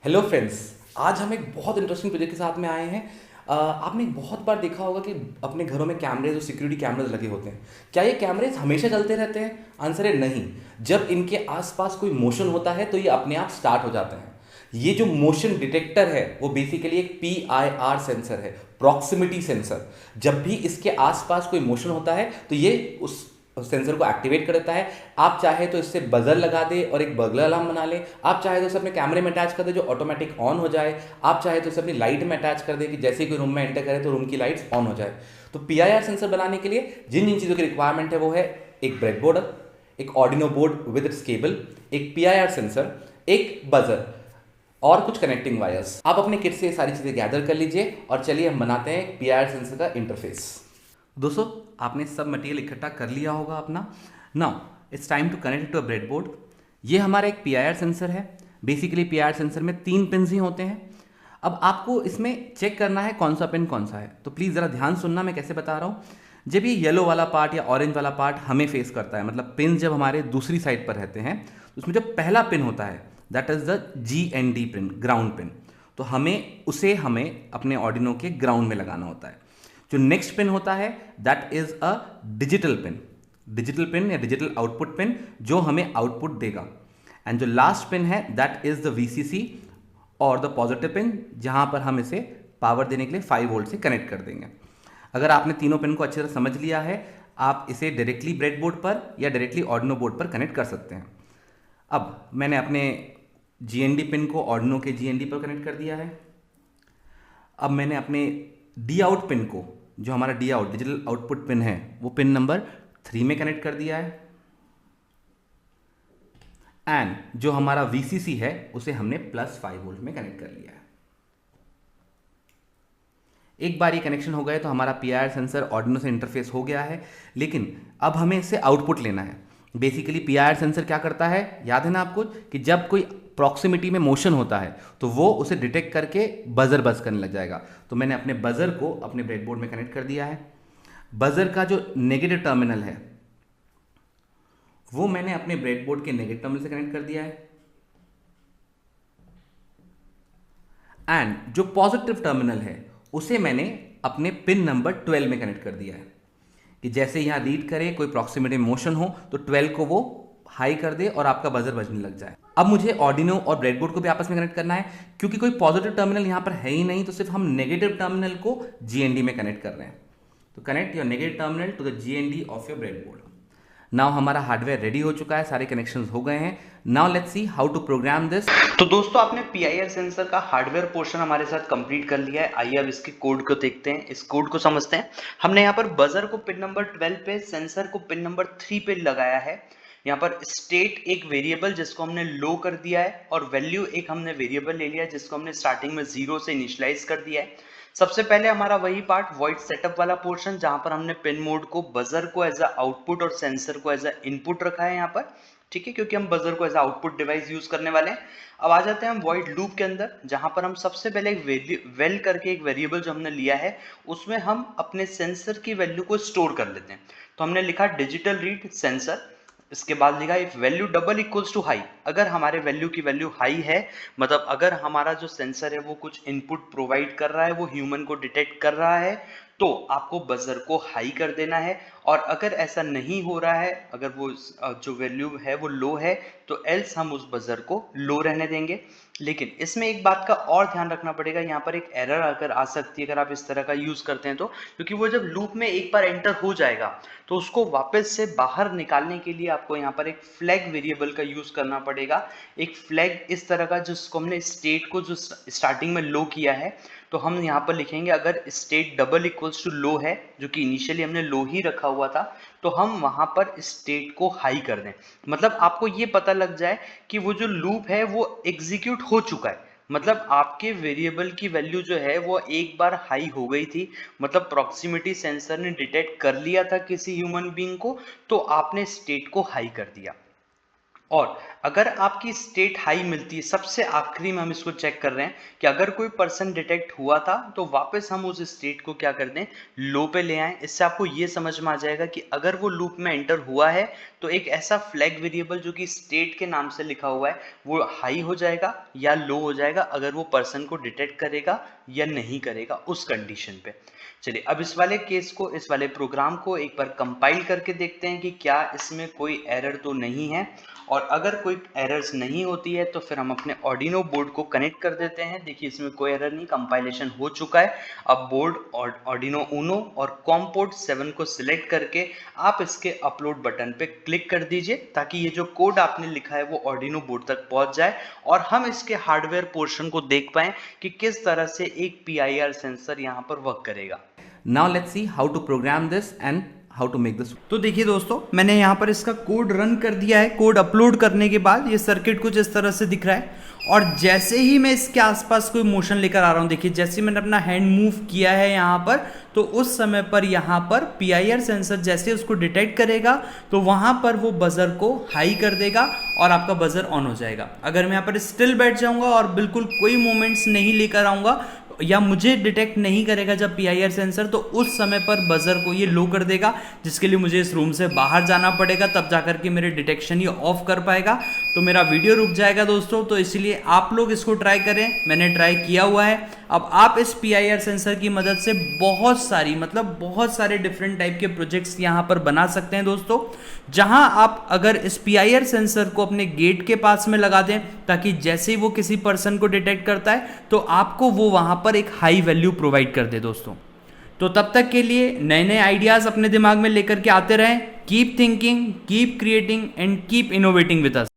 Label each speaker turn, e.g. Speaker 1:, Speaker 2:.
Speaker 1: Hello friends. आज हम एक बहुत इंटरेस्टिंग प्रोजेक्ट के साथ में आए हैं। आपने बहुत बार देखा होगा कि अपने घरों में कैमरे, जो सिक्योरिटी कैमरेज लगे होते हैं, क्या ये कैमरेज हमेशा चलते रहते हैं? आंसर है नहीं। जब इनके आसपास कोई मोशन होता है तो ये अपने आप स्टार्ट हो जाते हैं। ये जो मोशन डिटेक्टर है वो बेसिकली एक PIR सेंसर है, प्रॉक्सिमिटी सेंसर। जब भी इसके आसपास कोई मोशन होता है तो ये उस सेंसर को एक्टिवेट कर देता है। आप चाहे तो इससे बजर लगा दे और एक बर्गलर अलार्म बना ले। आप चाहे तो इसे अपने कैमरे में अटैच कर दे जो ऑटोमेटिक ऑन हो जाए। आप चाहे तो इसे अपनी लाइट में अटैच कर दे कि जैसे ही कोई रूम में एंटर करे तो रूम की लाइट्स ऑन हो जाए। तो PIR सेंसर बनाने के लिए जिन जिन चीज़ों की रिक्वायरमेंट है वो है एक ब्रेडबोर्ड, एक Arduino board with its cable, एक PIR सेंसर, एक बजर और कुछ कनेक्टिंग वायर्स। आप अपने किट से ये सारी चीज़ें गैदर कर लीजिए और चलिए हम बनाते हैं एक PIR सेंसर का इंटरफेस। दोस्तों, आपने सब मटेरियल इकट्ठा कर लिया होगा अपना। Now it's time to connect to a breadboard. ये हमारा एक PIR सेंसर है। बेसिकली PIR सेंसर में 3 पिन ही होते हैं। अब आपको इसमें चेक करना है कौन सा पिन कौन सा है, तो प्लीज़ ज़रा ध्यान सुनना मैं कैसे बता रहा हूँ। जब ये येलो वाला पार्ट या ऑरेंज वाला पार्ट हमें फेस करता है, मतलब पिन जब हमारे दूसरी साइड पर रहते हैं, तो उसमें जो पहला पिन होता है that is the GND pin, ground pin. तो हमें अपने ऑर्डिनो के ग्राउंड में लगाना होता है। जो नेक्स्ट पिन होता है that is a digital pin, digital pin या डिजिटल आउटपुट पिन जो हमें आउटपुट देगा। एंड जो लास्ट पिन है दैट इज द VCC और द पॉजिटिव पिन, जहां पर हम इसे पावर देने के लिए 5 वोल्ट से कनेक्ट कर देंगे। अगर आपने तीनों पिन को अच्छी तरह समझ लिया है, आप इसे डायरेक्टली ब्रेडबोर्ड पर या डायरेक्टली ऑर्डिनो बोर्ड पर कनेक्ट कर सकते हैं। अब मैंने अपने GND पिन को ऑर्डिनो के GND पर कनेक्ट कर दिया है। अब मैंने अपने डी आउट पिन को, जो हमारा D out digital output pin है, वो पिन नंबर 3 में कनेक्ट कर दिया है। एंड जो हमारा VCC है उसे हमने +5 वोल्ट में कनेक्ट कर लिया है। एक बार ये कनेक्शन हो गए तो हमारा PIR सेंसर ऑर्डिनो से इंटरफेस हो गया है। लेकिन अब हमें इससे आउटपुट लेना है। बेसिकली PIR सेंसर क्या करता है, याद है ना आपको, कि जब कोई प्रॉक्सिमिटी में मोशन होता है तो वो उसे डिटेक्ट करके बजर बज करने लग जाएगा। तो मैंने अपने बजर को अपने ब्रेडबोर्ड में कनेक्ट कर दिया है। बजर का जो नेगेटिव टर्मिनल है वो मैंने अपने ब्रेडबोर्ड के नेगेटिव टर्मिनल से कनेक्ट कर दिया है। एंड जो पॉजिटिव टर्मिनल है उसे मैंने अपने पिन नंबर 12 में कनेक्ट कर दिया है कि जैसे यहां रीड करे कोई प्रॉक्सिमिटी मोशन हो तो 12 को वो हाई कर दे और आपका बजर बजने लग जाए। अब मुझे ऑर्डिनो और ब्रेडबोर्ड को भी आपस में कनेक्ट करना है। क्योंकि कोई पॉजिटिव टर्मिनल यहां पर है ही नहीं, तो सिर्फ हम नेगेटिव टर्मिनल को GND में कनेक्ट कर रहे हैं। तो connect your negative terminal to the GND of your breadboard. Now हमारा हार्डवेयर रेडी हो चुका है, सारे कनेक्शंस हो गए हैं। Now let's see how to program this.
Speaker 2: तो दोस्तों, आपने PIR सेंसर का हार्डवेयर पोर्शन हमारे साथ कंप्लीट कर लिया है। आइए अब इसके कोड को देखते हैं, इस कोड को समझते हैं। हमने यहाँ पर बजर को पिन नंबर 12 पे, सेंसर को पिन नंबर 3 पे लगाया है। यहाँ पर स्टेट एक वेरिएबल जिसको हमने लो कर दिया है, और वैल्यू एक हमने वेरिएबल ले लिया है जिसको हमने स्टार्टिंग में 0 से इनिशियलाइज कर दिया है। सबसे पहले हमारा वही पार्ट वॉइड सेटअप वाला पोर्शन, जहां पर हमने पिन मोड को, बजर को एज अ आउटपुट और सेंसर को एज अ इनपुट रखा है यहाँ पर। ठीक है, क्योंकि हम बजर को एज आउटपुट डिवाइस यूज करने वाले हैं। अब आ जाते हैं हम वॉइड लूप के अंदर, जहां पर हम सबसे पहले एक वेल करके एक वेरिएबल जो हमने लिया है उसमें हम अपने सेंसर की वैल्यू को स्टोर कर लेते हैं। तो हमने लिखा डिजिटल रीड सेंसर, इसके बाद लिखा if value double equals to high. अगर हमारे वैल्यू की वैल्यू हाई है, मतलब अगर हमारा जो सेंसर है वो कुछ इनपुट प्रोवाइड कर रहा है, वो ह्यूमन को डिटेक्ट कर रहा है, तो आपको बजर को हाई कर देना है। और अगर ऐसा नहीं हो रहा है, अगर वो जो वैल्यू है वो लो है, तो एल्स हम उस बजर को लो रहने देंगे। लेकिन इसमें एक बात का और ध्यान रखना पड़ेगा, यहाँ पर एक एरर अगर आ सकती है अगर आप इस तरह का यूज करते हैं तो, क्योंकि वो जब लूप में एक बार एंटर हो जाएगा तो उसको वापस से बाहर निकालने के लिए आपको यहाँ पर एक फ्लैग वेरिएबल का यूज करना पड़ेगा। एक फ्लैग इस तरह का जिसको हमने स्टेट को जो स्टार्टिंग में लो किया है, तो हम यहाँ पर लिखेंगे अगर state double equals to low है, जो कि इनिशियली हमने लो ही रखा हुआ था, तो हम वहां पर स्टेट को हाई कर दें। मतलब आपको ये पता लग जाए कि वो जो लूप है वो एग्जीक्यूट हो चुका है। मतलब आपके वेरिएबल की वैल्यू जो है वो एक बार हाई हो गई थी, मतलब प्रॉक्सिमिटी सेंसर ने डिटेक्ट कर लिया था किसी ह्यूमन बीइंग को, तो आपने स्टेट को हाई कर दिया। और अगर आपकी स्टेट हाई मिलती है, सबसे आखिरी में हम इसको चेक कर रहे हैं कि अगर कोई पर्सन डिटेक्ट हुआ था तो वापस हम उस स्टेट को क्या कर दें, लो पे ले आएं। इससे आपको ये समझ में आ जाएगा कि अगर वो लूप में एंटर हुआ है तो एक ऐसा फ्लैग वेरिएबल जो कि स्टेट के नाम से लिखा हुआ है वो हाई हो जाएगा या लो हो जाएगा, अगर वो पर्सन को डिटेक्ट करेगा या नहीं करेगा उस कंडीशन पे। चलिए अब इस वाले केस को, इस वाले प्रोग्राम को एक बार कंपाइल करके देखते हैं कि क्या इसमें कोई एरर तो नहीं है, और अगर कोई एरर्स नहीं होती है तो फिर हम अपने ऑर्डिनो बोर्ड को कनेक्ट कर देते हैं। देखिए इसमें कोई एरर नहीं, कंपाइलेशन हो चुका है। अब बोर्ड ऑर्डिनो ऊनो और कॉम पोर्ट 7 को सिलेक्ट करके आप इसके अपलोड बटन पे क्लिक कर दीजिए ताकि ये जो कोड आपने लिखा है वो ऑर्डिनो बोर्ड तक पहुंच जाए और हम इसके हार्डवेयर पोर्शन को देख पाएं कि किस तरह से एक PIR सेंसर यहाँ पर वर्क करेगा।
Speaker 1: Now let's see how to program this and how to make this.
Speaker 3: तो देखिए दोस्तों, मैंने यहाँ पर इसका कोड रन कर दिया है। कोड अपलोड करने के बाद ये सर्किट कुछ इस तरह से दिख रहा है, और जैसे ही मैं इसके आसपास कोई मोशन लेकर आ रहा हूँ, देखिए जैसे ही मैंने अपना हैंड मूव किया है यहाँ पर, तो उस समय पर यहाँ पर PIR सेंसर जैसे उसको डिटेक्ट करेगा तो वहाँ पर वो बजर को हाई कर देगा और आपका बजर ऑन हो जाएगा। अगर मैं यहाँ पर स्टिल बैठ जाऊँगा और बिल्कुल कोई मूवमेंट्स नहीं लेकर आऊँगा या मुझे डिटेक्ट नहीं करेगा जब PIR सेंसर, तो उस समय पर बजर को ये लो कर देगा, जिसके लिए मुझे इस रूम से बाहर जाना पड़ेगा, तब जाकर के मेरे डिटेक्शन ये ऑफ कर पाएगा। तो मेरा वीडियो रुक जाएगा दोस्तों, तो इसलिए आप लोग इसको ट्राई करें। मैंने ट्राई किया हुआ है। अब आप इस PIR सेंसर की मदद से बहुत सारे डिफरेंट टाइप के प्रोजेक्ट्स यहाँ पर बना सकते हैं दोस्तों, जहां आप अगर इस PIR सेंसर को अपने गेट के पास में लगा दें ताकि जैसे ही वो किसी पर्सन को डिटेक्ट करता है तो आपको वो वहां पर एक हाई वैल्यू प्रोवाइड कर दे दोस्तों। तो तब तक के लिए नए नए आइडियाज अपने दिमाग में लेकर के आते रहें। Keep thinking, keep creating and keep innovating with us.